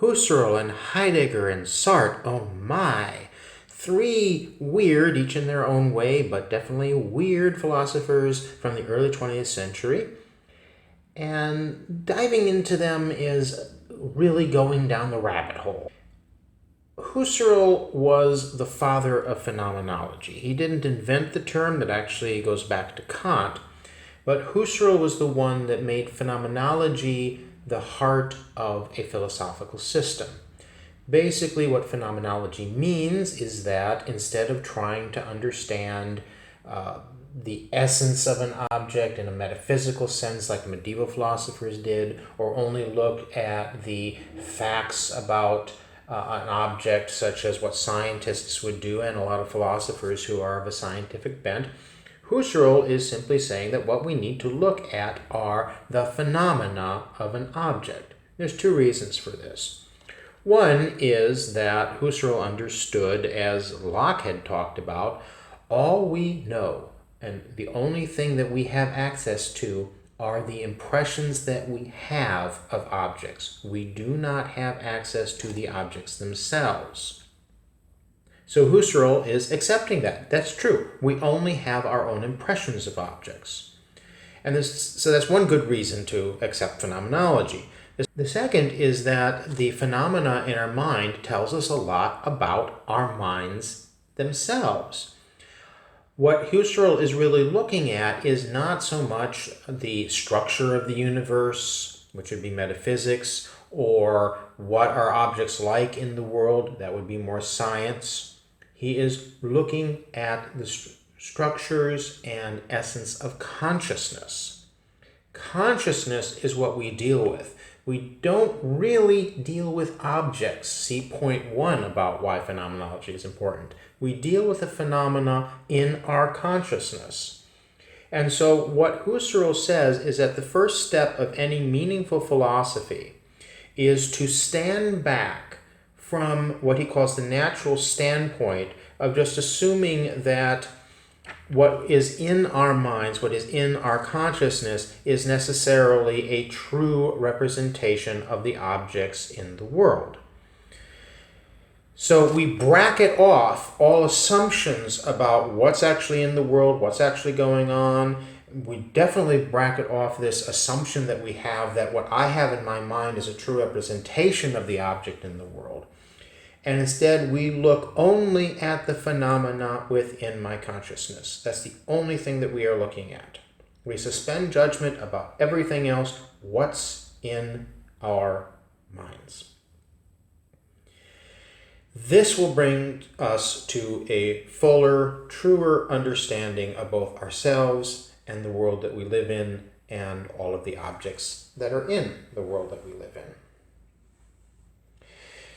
Husserl and Heidegger and Sartre, oh my. Three weird, each in their own way, but definitely weird philosophers from the early 20th century. And diving into them is really going down the rabbit hole. Husserl was the father of phenomenology. He didn't invent the term, that actually goes back to Kant, but Husserl was the one that made phenomenology the heart of a philosophical system. Basically, what phenomenology means is that instead of trying to understand the essence of an object in a metaphysical sense like medieval philosophers did, or only look at the facts about an object such as what scientists would do and a lot of philosophers who are of a scientific bent, Husserl is simply saying that what we need to look at are the phenomena of an object. There's two reasons for this. One is that Husserl understood, as Locke had talked about, all we know and the only thing that we have access to are the impressions that we have of objects. We do not have access to the objects themselves. So Husserl is accepting that. That's true. We only have our own impressions of objects. And so that's one good reason to accept phenomenology. The second is that the phenomena in our mind tells us a lot about our minds themselves. What Husserl is really looking at is not so much the structure of the universe, which would be metaphysics, or what are objects like in the world, that would be more science. He is looking at the structures and essence of consciousness. Consciousness is what we deal with. We don't really deal with objects. See point 1 about why phenomenology is important. We deal with the phenomena in our consciousness. And so what Husserl says is that the first step of any meaningful philosophy is to stand back from what he calls the natural standpoint of just assuming that what is in our minds, what is in our consciousness, is necessarily a true representation of the objects in the world. So we bracket off all assumptions about what's actually in the world, what's actually going on. We definitely bracket off this assumption that we have that what I have in my mind is a true representation of the object in the world. And instead, we look only at the phenomena within my consciousness. That's the only thing that we are looking at. We suspend judgment about everything else, what's in our minds. This will bring us to a fuller, truer understanding of both ourselves and the world that we live in and all of the objects that are in the world that we live in.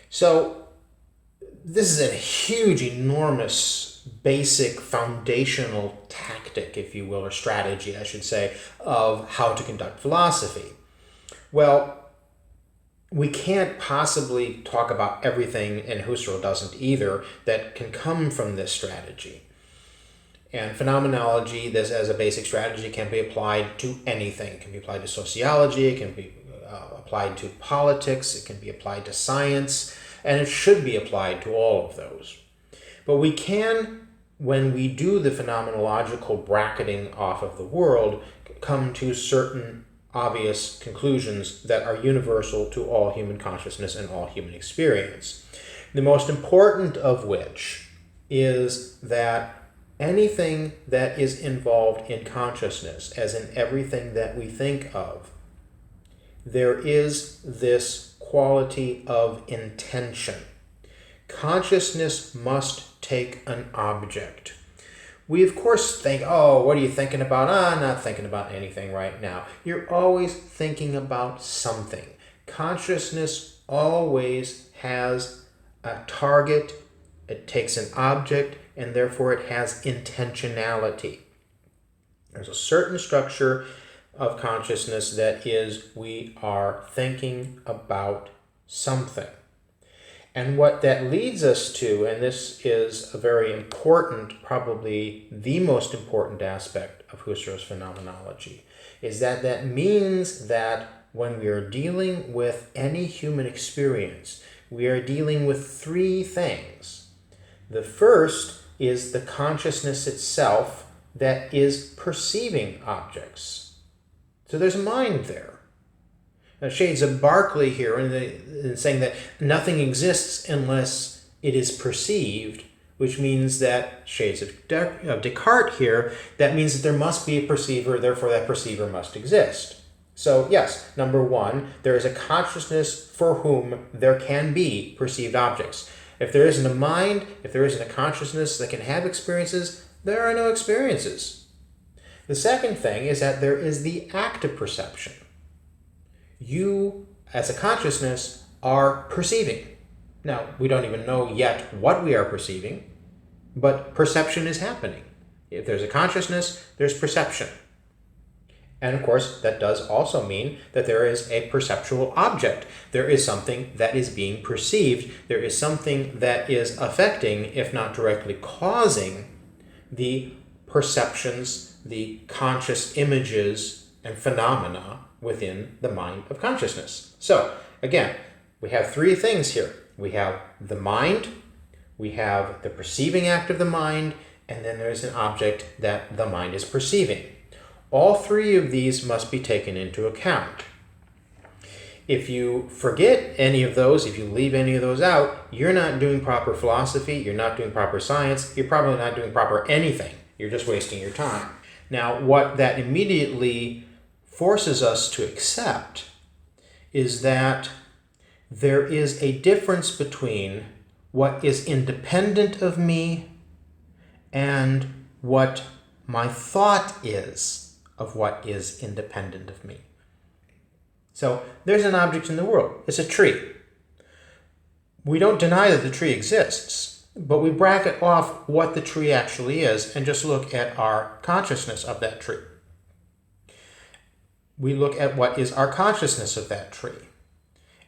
So, this is a huge, enormous, basic, foundational tactic, if you will, or strategy, I should say, of how to conduct philosophy. Well, we can't possibly talk about everything, and Husserl doesn't either, that can come from this strategy. And phenomenology, this as a basic strategy, can be applied to anything. It can be applied to sociology, it can be applied to politics, it can be applied to science, and it should be applied to all of those. But we can, when we do the phenomenological bracketing off of the world, come to certain obvious conclusions that are universal to all human consciousness and all human experience. The most important of which is that anything that is involved in consciousness, as in everything that we think of, there is this quality of intention. Consciousness must take an object. We, of course, think, oh, what are you thinking about? I'm not thinking about anything right now. You're always thinking about something. Consciousness always has a target. It takes an object, and therefore it has intentionality. There's a certain structure of consciousness that is, we are thinking about something. And what that leads us to, and this is a very important, probably the most important aspect of Husserl's phenomenology, is that that means that when we are dealing with any human experience, we are dealing with three things. The first is the consciousness itself that is perceiving objects. So there's a mind there. Now, shades of Berkeley here in saying that nothing exists unless it is perceived, which means that shades of Descartes here, that means that there must be a perceiver, therefore that perceiver must exist. So yes, number one, there is a consciousness for whom there can be perceived objects. If there isn't a mind, if there isn't a consciousness that can have experiences, there are no experiences. The second thing is that there is the act of perception. You, as a consciousness, are perceiving. Now, we don't even know yet what we are perceiving, but perception is happening. If there's a consciousness, there's perception. And of course, that does also mean that there is a perceptual object. There is something that is being perceived. There is something that is affecting, if not directly causing, the perceptions, the conscious images and phenomena within the mind of consciousness. So, again, we have three things here. We have the mind, we have the perceiving act of the mind, and then there's an object that the mind is perceiving. All three of these must be taken into account. If you forget any of those, if you leave any of those out, you're not doing proper philosophy, you're not doing proper science, you're probably not doing proper anything. You're just wasting your time. Now, what that immediately forces us to accept is that there is a difference between what is independent of me and what my thought is of what is independent of me. So there's an object in the world. It's a tree. We don't deny that the tree exists, but we bracket off what the tree actually is and just look at our consciousness of that tree. We look at what is our consciousness of that tree.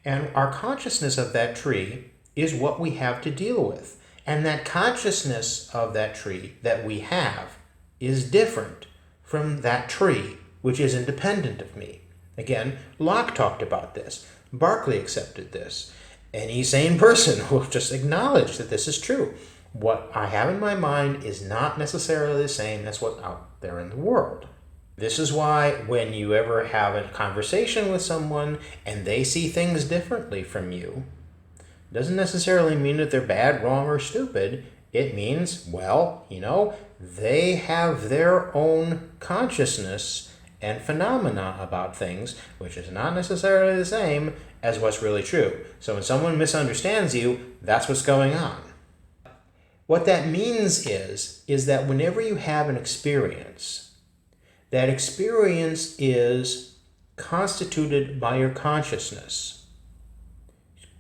And our consciousness of that tree is what we have to deal with. And that consciousness of that tree that we have is different from that tree, which is independent of me. Again, Locke talked about this. Berkeley accepted this. Any sane person will just acknowledge that this is true. What I have in my mind is not necessarily the same as what's out there in the world. This is why when you ever have a conversation with someone and they see things differently from you, it doesn't necessarily mean that they're bad, wrong, or stupid. It means, well, they have their own consciousness and phenomena about things, which is not necessarily the same as what's really true. So when someone misunderstands you, that's what's going on. What that means is that whenever you have an experience, that experience is constituted by your consciousness.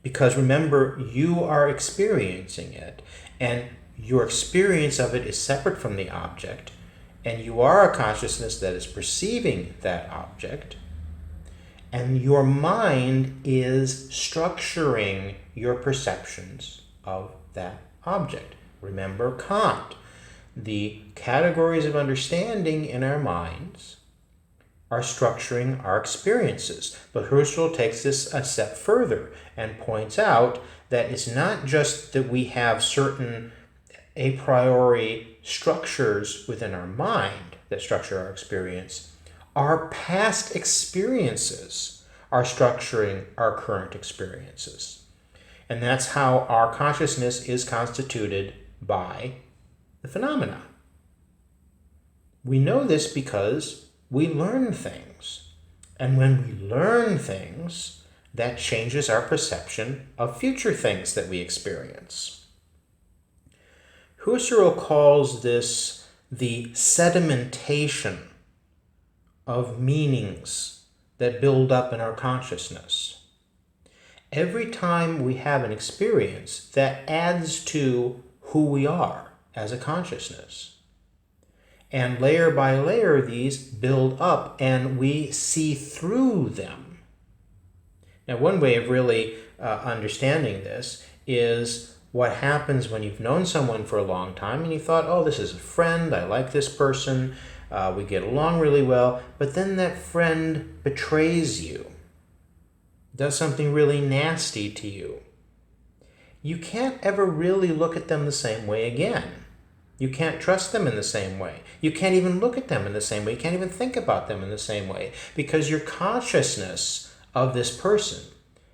Because remember, you are experiencing it, and your experience of it is separate from the object, and you are a consciousness that is perceiving that object, and your mind is structuring your perceptions of that object. Remember Kant. The categories of understanding in our minds are structuring our experiences. But Husserl takes this a step further and points out that it's not just that we have certain a priori structures within our mind that structure our experience. Our past experiences are structuring our current experiences. And that's how our consciousness is constituted by the phenomena. We know this because we learn things. And when we learn things, that changes our perception of future things that we experience. Husserl calls this the sedimentation of meanings that build up in our consciousness. Every time we have an experience, that adds to who we are as a consciousness. And layer by layer, these build up and we see through them. Now, one way of really understanding this is what happens when you've known someone for a long time and you thought, oh, this is a friend, I like this person, we get along really well, but then that friend betrays you. does something really nasty to you, you can't ever really look at them the same way again. You can't trust them in the same way. You can't even look at them in the same way. You can't even think about them in the same way, because your consciousness of this person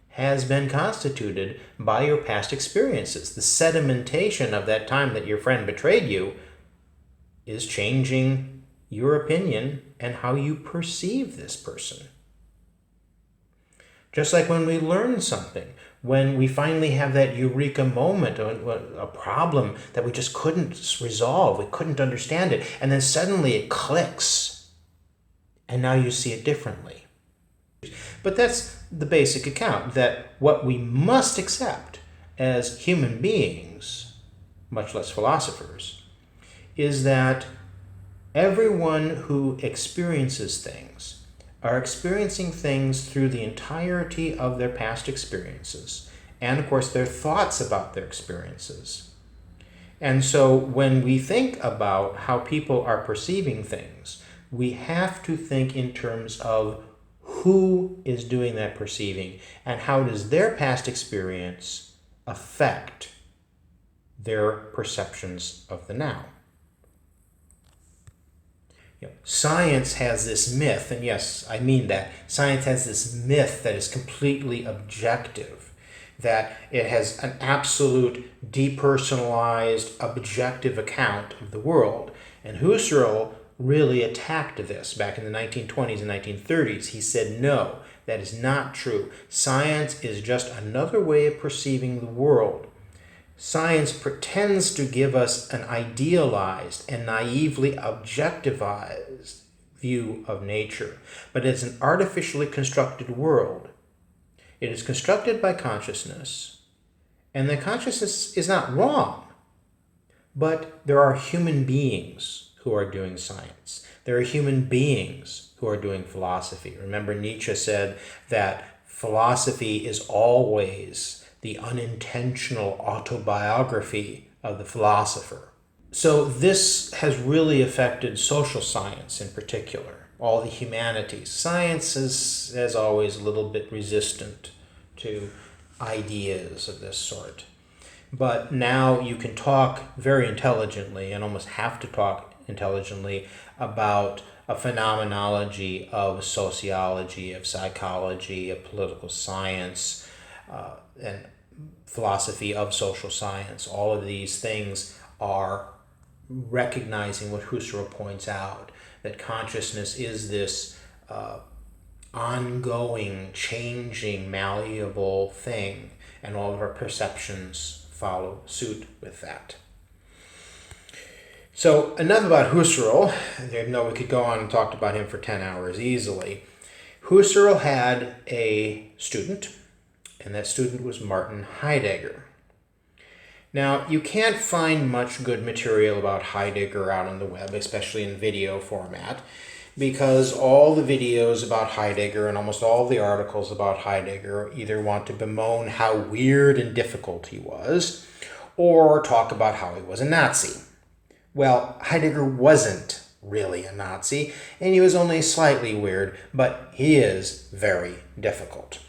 has been constituted by your past experiences. The sedimentation of that time that your friend betrayed you is changing your opinion and how you perceive this person. Just like when we learn something, when we finally have that eureka moment, a problem that we just couldn't resolve, we couldn't understand it, and then suddenly it clicks, and now you see it differently. But that's the basic account, that what we must accept as human beings, much less philosophers, is that everyone who experiences things are experiencing things through the entirety of their past experiences, and of course their thoughts about their experiences. And so when we think about how people are perceiving things, we have to think in terms of who is doing that perceiving, and how does their past experience affect their perceptions of the now. Science has this myth, and yes, I mean that. Science has this myth that is completely objective, that it has an absolute depersonalized, objective account of the world. And Husserl really attacked this back in the 1920s and 1930s. He said, no, that is not true. Science is just another way of perceiving the world. Science pretends to give us an idealized and naively objectivized view of nature, but it's an artificially constructed world. It is constructed by consciousness, and the consciousness is not wrong, but there are human beings who are doing science. There are human beings who are doing philosophy. Remember, Nietzsche said that philosophy is always the unintentional autobiography of the philosopher. So this has really affected social science in particular, all the humanities. Science is, as always, a little bit resistant to ideas of this sort. But now you can talk very intelligently, and almost have to talk intelligently, about a phenomenology of sociology, of psychology, of political science, and philosophy of social science. All of these things are recognizing what Husserl points out, that consciousness is this ongoing, changing, malleable thing, and all of our perceptions follow suit with that. So enough about Husserl, even though we could go on and talk about him for 10 hours easily. Husserl had a student, and that student was Martin Heidegger. Now, you can't find much good material about Heidegger out on the web, especially in video format, because all the videos about Heidegger and almost all the articles about Heidegger either want to bemoan how weird and difficult he was, or talk about how he was a Nazi. Well, Heidegger wasn't really a Nazi, and he was only slightly weird, but he is very difficult.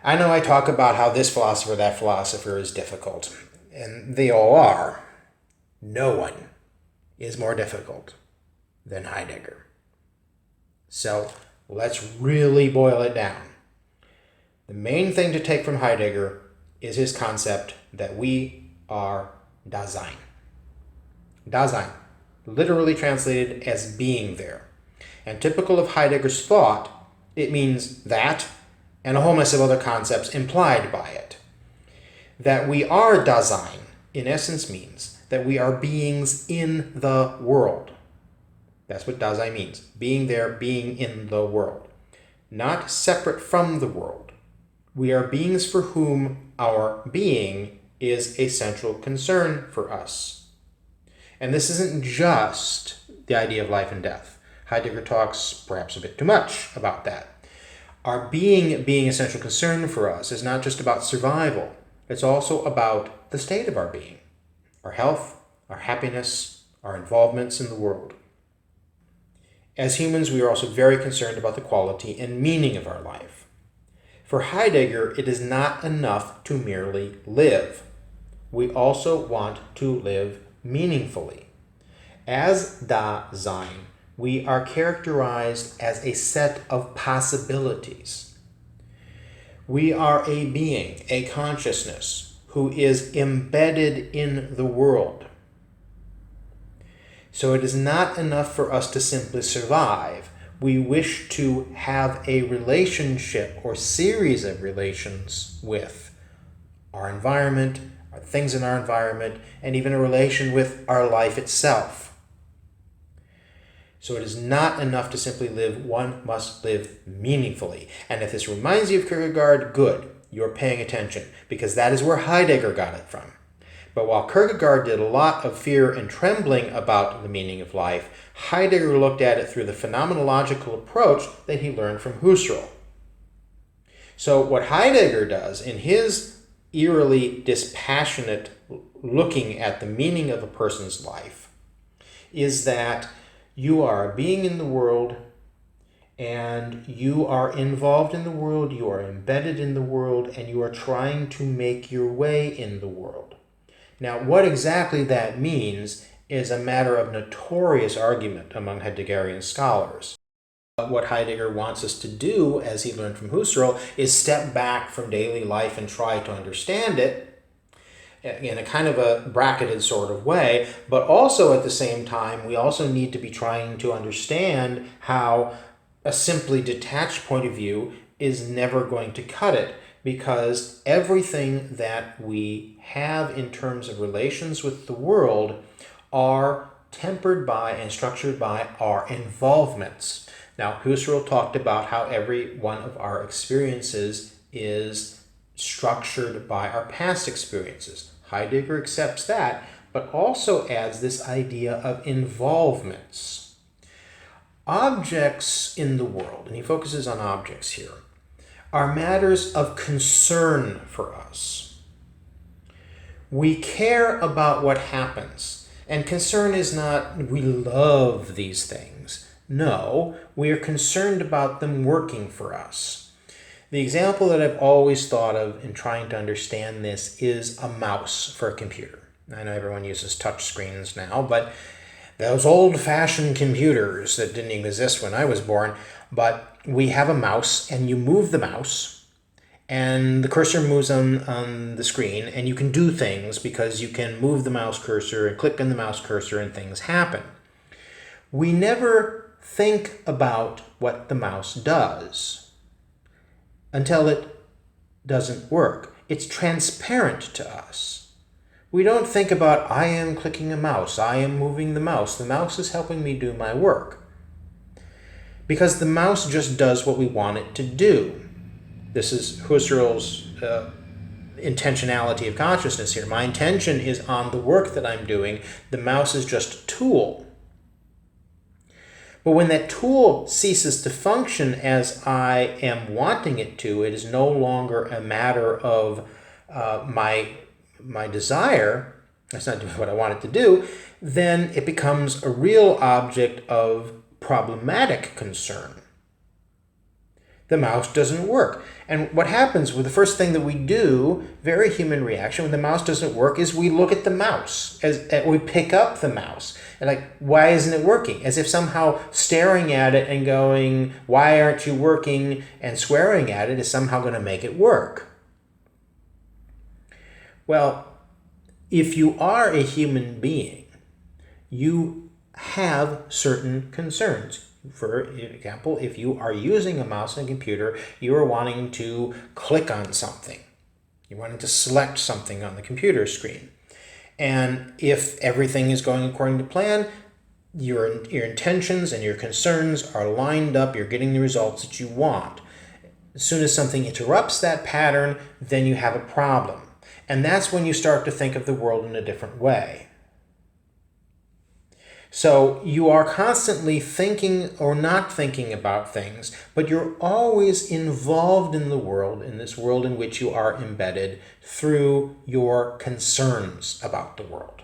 I know I talk about how this philosopher, that philosopher is difficult, and they all are. No one is more difficult than Heidegger. So let's really boil it down. The main thing to take from Heidegger is his concept that we are Dasein. Dasein, literally translated as being there. And typical of Heidegger's thought, it means that, and a whole mess of other concepts implied by it. That we are Dasein, in essence, means that we are beings in the world. That's what Dasein means. Being there, being in the world. Not separate from the world. We are beings for whom our being is a central concern for us. And this isn't just the idea of life and death. Heidegger talks perhaps a bit too much about that. Our being a central concern for us is not just about survival. It's also about the state of our being, our health, our happiness, our involvements in the world. As humans, we are also very concerned about the quality and meaning of our life. For Heidegger, it is not enough to merely live. We also want to live meaningfully. As Dasein, we are characterized as a set of possibilities. We are a being, a consciousness, who is embedded in the world. So it is not enough for us to simply survive. We wish to have a relationship or series of relations with our environment, our things in our environment, and even a relation with our life itself. So it is not enough to simply live. One must live meaningfully. And if this reminds you of Kierkegaard, good. You're paying attention, because that is where Heidegger got it from. But while Kierkegaard did a lot of fear and trembling about the meaning of life, Heidegger looked at it through the phenomenological approach that he learned from Husserl. So what Heidegger does in his eerily dispassionate looking at the meaning of a person's life is that you are a being in the world, and you are involved in the world, you are embedded in the world, and you are trying to make your way in the world. Now, what exactly that means is a matter of notorious argument among Heideggerian scholars. What Heidegger wants us to do, as he learned from Husserl, is step back from daily life and try to understand it in a kind of a bracketed sort of way, but also at the same time, we also need to be trying to understand how a simply detached point of view is never going to cut it, because everything that we have in terms of relations with the world are tempered by and structured by our involvements. Now, Husserl talked about how every one of our experiences is structured by our past experiences. Heidegger accepts that, but also adds this idea of involvements. Objects in the world, and he focuses on objects here, are matters of concern for us. We care about what happens, and concern is not we love these things. No, we are concerned about them working for us. The example that I've always thought of in trying to understand this is a mouse for a computer. I know everyone uses touch screens now, but those old-fashioned computers that didn't exist when I was born, but we have a mouse, and you move the mouse, and the cursor moves on the screen, and you can do things because you can move the mouse cursor and click on the mouse cursor and things happen. We never think about what the mouse does until it doesn't work. It's transparent to us. We don't think about, I am clicking a mouse, I am moving the mouse is helping me do my work. Because the mouse just does what we want it to do. This is Husserl's intentionality of consciousness here. My intention is on the work that I'm doing. The mouse is just a tool. But when that tool ceases to function as I am wanting it to, it is no longer a matter of my desire, that's not doing what I want it to do, then it becomes a real object of problematic concern. The mouse doesn't work. And what happens with the first thing that we do, very human reaction, when the mouse doesn't work, is we look at the mouse, we pick up the mouse. And like, why isn't it working? As if somehow staring at it and going, why aren't you working, and swearing at it is somehow going to make it work. Well, if you are a human being, you have certain concerns. For example, if you are using a mouse on a computer, you are wanting to click on something. You're wanting to select something on the computer screen. And if everything is going according to plan, your intentions and your concerns are lined up, you're getting the results that you want. As soon as something interrupts that pattern, then you have a problem. And that's when you start to think of the world in a different way. So you are constantly thinking or not thinking about things, but you're always involved in the world, in this world in which you are embedded through your concerns about the world.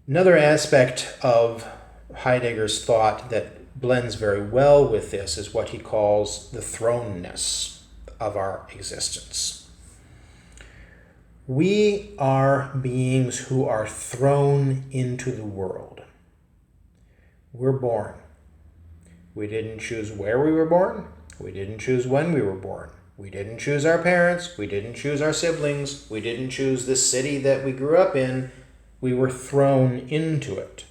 Another aspect of Heidegger's thought that blends very well with this is what he calls the thrownness of our existence. We are beings who are thrown into the world. We're born. We didn't choose where we were born. We didn't choose when we were born. We didn't choose our parents. We didn't choose our siblings. We didn't choose the city that we grew up in. We were thrown into it.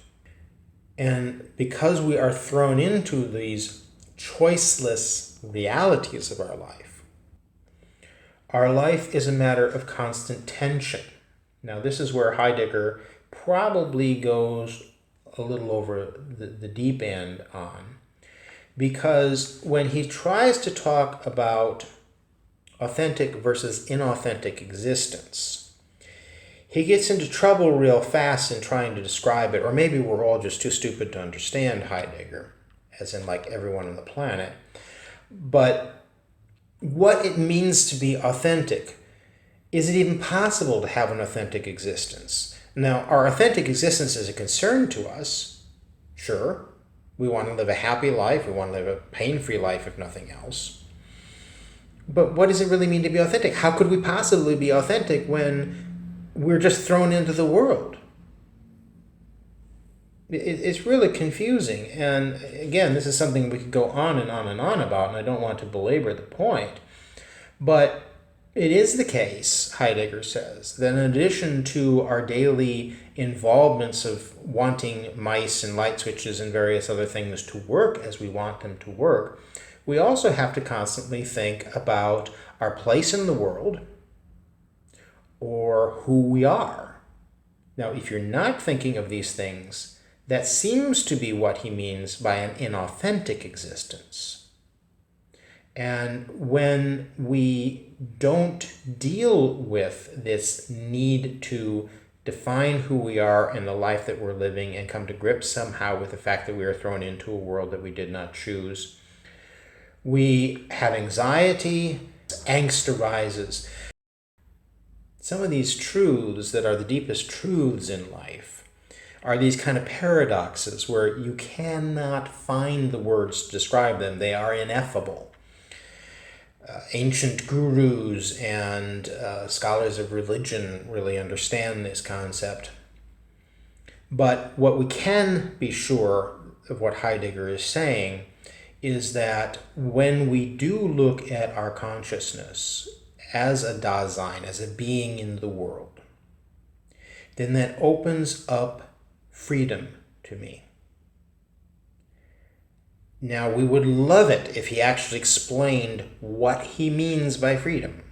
And because we are thrown into these choiceless realities of our life is a matter of constant tension. Now, this is where Heidegger probably goes a little over the deep end on, because when he tries to talk about authentic versus inauthentic existence, he gets into trouble real fast in trying to describe it, or maybe we're all just too stupid to understand Heidegger, as in like everyone on the planet. But what it means to be authentic, is it even possible to have an authentic existence? Now, our authentic existence is a concern to us. Sure, we want to live a happy life, we want to live a pain-free life if nothing else. But what does it really mean to be authentic? How could we possibly be authentic when we're just thrown into the world? It's really confusing. And again, this is something we could go on and on and on about, and I don't want to belabor the point. But it is the case, Heidegger says, that in addition to our daily involvements of wanting mice and light switches and various other things to work as we want them to work, we also have to constantly think about our place in the world or who we are. Now, if you're not thinking of these things, that seems to be what he means by an inauthentic existence. And when we don't deal with this need to define who we are and the life that we're living and come to grips somehow with the fact that we are thrown into a world that we did not choose, we have anxiety, angst arises. Some of these truths that are the deepest truths in life are these kind of paradoxes where you cannot find the words to describe them. They are ineffable. Ancient gurus and scholars of religion really understand this concept. But what we can be sure of what Heidegger is saying is that when we do look at our consciousness as a Dasein, as a being in the world, then that opens up freedom to me. Now, we would love it if he actually explained what he means by freedom,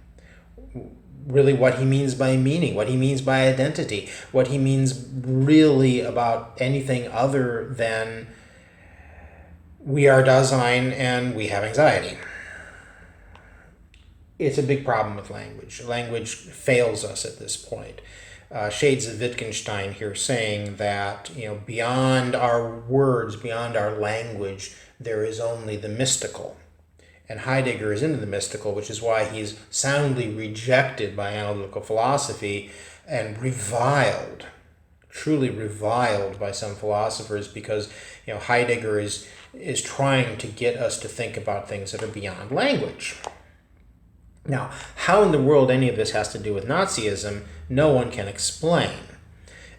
really what he means by meaning, what he means by identity, what he means really about anything other than we are Dasein and we have anxiety. It's a big problem with language. Language fails us at this point. Shades of Wittgenstein here saying that, beyond our words, beyond our language, there is only the mystical. And Heidegger is into the mystical, which is why he's soundly rejected by analytical philosophy and reviled, truly reviled by some philosophers, because Heidegger is trying to get us to think about things that are beyond language. Now, how in the world any of this has to do with Nazism, no one can explain.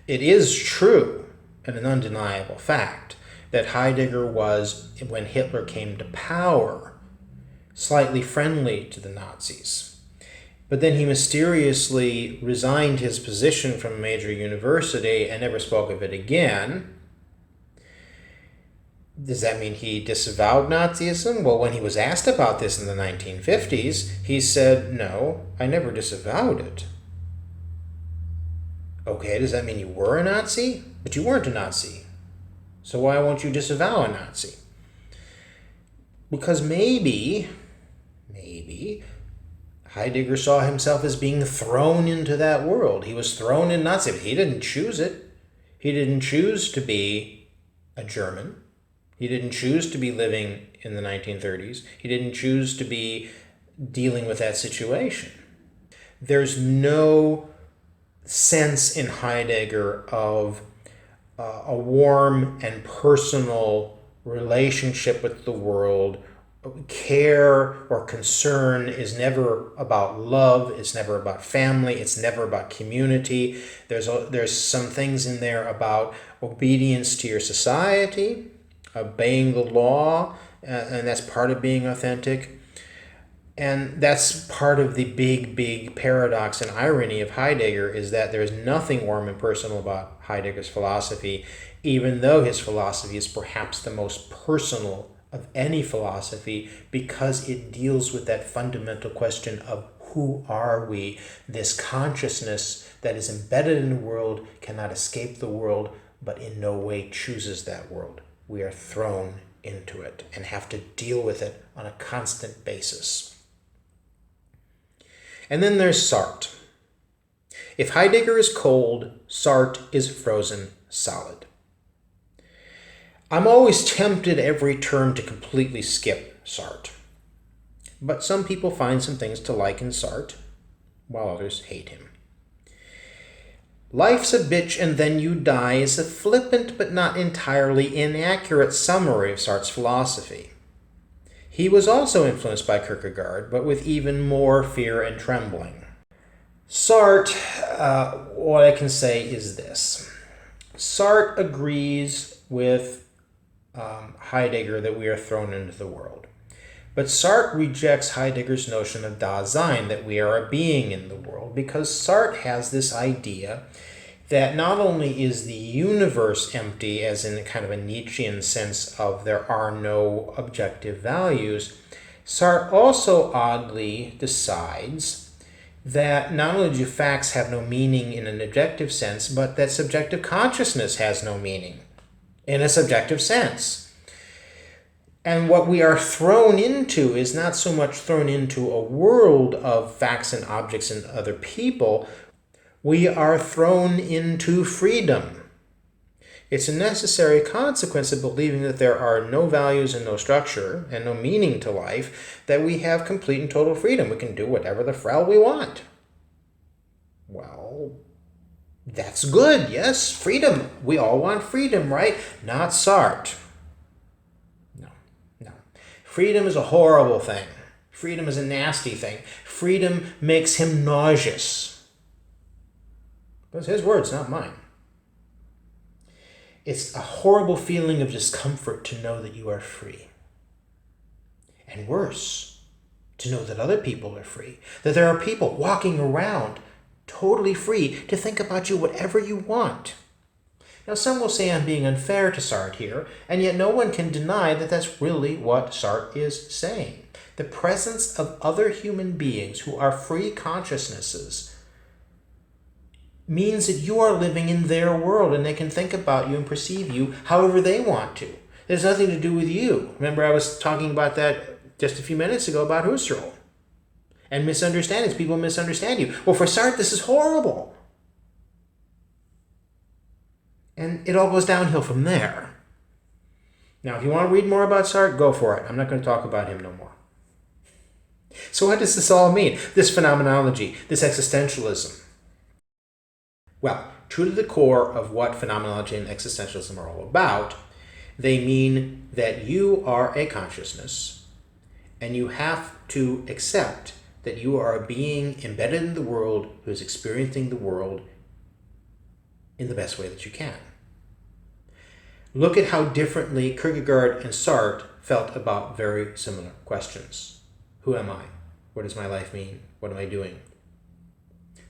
It is true, and an undeniable fact, that Heidegger was, when Hitler came to power, slightly friendly to the Nazis. But then he mysteriously resigned his position from a major university and never spoke of it again. Does that mean he disavowed Nazism? Well, when he was asked about this in the 1950s, he said, no, I never disavowed it. Okay, does that mean you were a Nazi? But you weren't a Nazi. So why won't you disavow a Nazi? Because maybe Heidegger saw himself as being thrown into that world. He was thrown in Nazi, but he didn't choose it. He didn't choose to be a German. He didn't choose to be living in the 1930s. He didn't choose to be dealing with that situation. There's no sense in Heidegger of a warm and personal relationship with the world care or concern is never about love, it's never about family, it's never about community. There's some things in there about obedience to your society, obeying the law, and that's part of being authentic. And that's part of the big paradox and irony of Heidegger, is that there's nothing warm and personal about Heidegger's philosophy, even though his philosophy is perhaps the most personal of any philosophy, because it deals with that fundamental question of who are we? This consciousness that is embedded in the world cannot escape the world, but in no way chooses that world. We are thrown into it and have to deal with it on a constant basis. And then there's Sartre. If Heidegger is cold, Sartre is frozen solid. I'm always tempted every term to completely skip Sartre. But some people find some things to like in Sartre, while others hate him. Life's a bitch and then you die is a flippant but not entirely inaccurate summary of Sartre's philosophy. He was also influenced by Kierkegaard, but with even more fear and trembling. Sartre, what I can say is this. Sartre agrees with Heidegger that we are thrown into the world. But Sartre rejects Heidegger's notion of Dasein, that we are a being in the world, because Sartre has this idea that not only is the universe empty, as in kind of a Nietzschean sense of there are no objective values, Sartre also oddly decides that not only do facts have no meaning in an objective sense, but that subjective consciousness has no meaning in a subjective sense. And what we are thrown into is not so much thrown into a world of facts and objects and other people. We are thrown into freedom. It's a necessary consequence of believing that there are no values and no structure and no meaning to life, that we have complete and total freedom. We can do whatever the frell we want. Well, that's good, yes, freedom. We all want freedom, right? Not Sartre. No. Freedom is a horrible thing. Freedom is a nasty thing. Freedom makes him nauseous. Those are his words, not mine. It's a horrible feeling of discomfort to know that you are free. And worse, to know that other people are free. That there are people walking around totally free to think about you whatever you want. Now, some will say I'm being unfair to Sartre here, and yet no one can deny that that's really what Sartre is saying. The presence of other human beings who are free consciousnesses means that you are living in their world and they can think about you and perceive you however they want to. There's nothing to do with you. Remember, I was talking about that just a few minutes ago about Husserl and misunderstandings. People misunderstand you. Well, for Sartre, this is horrible. And it all goes downhill from there. Now, if you want to read more about Sartre, go for it. I'm not going to talk about him no more. So what does this all mean? This phenomenology, this existentialism. Well, true to the core of what phenomenology and existentialism are all about, they mean that you are a consciousness and you have to accept that you are a being embedded in the world who is experiencing the world in the best way that you can. Look at how differently Kierkegaard and Sartre felt about very similar questions. Who am I? What does my life mean? What am I doing?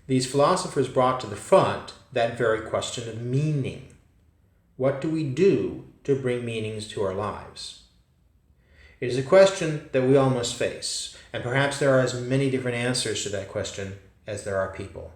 These philosophers brought to the front that very question of meaning. What do we do to bring meanings to our lives? It is a question that we all must face, and perhaps there are as many different answers to that question as there are people.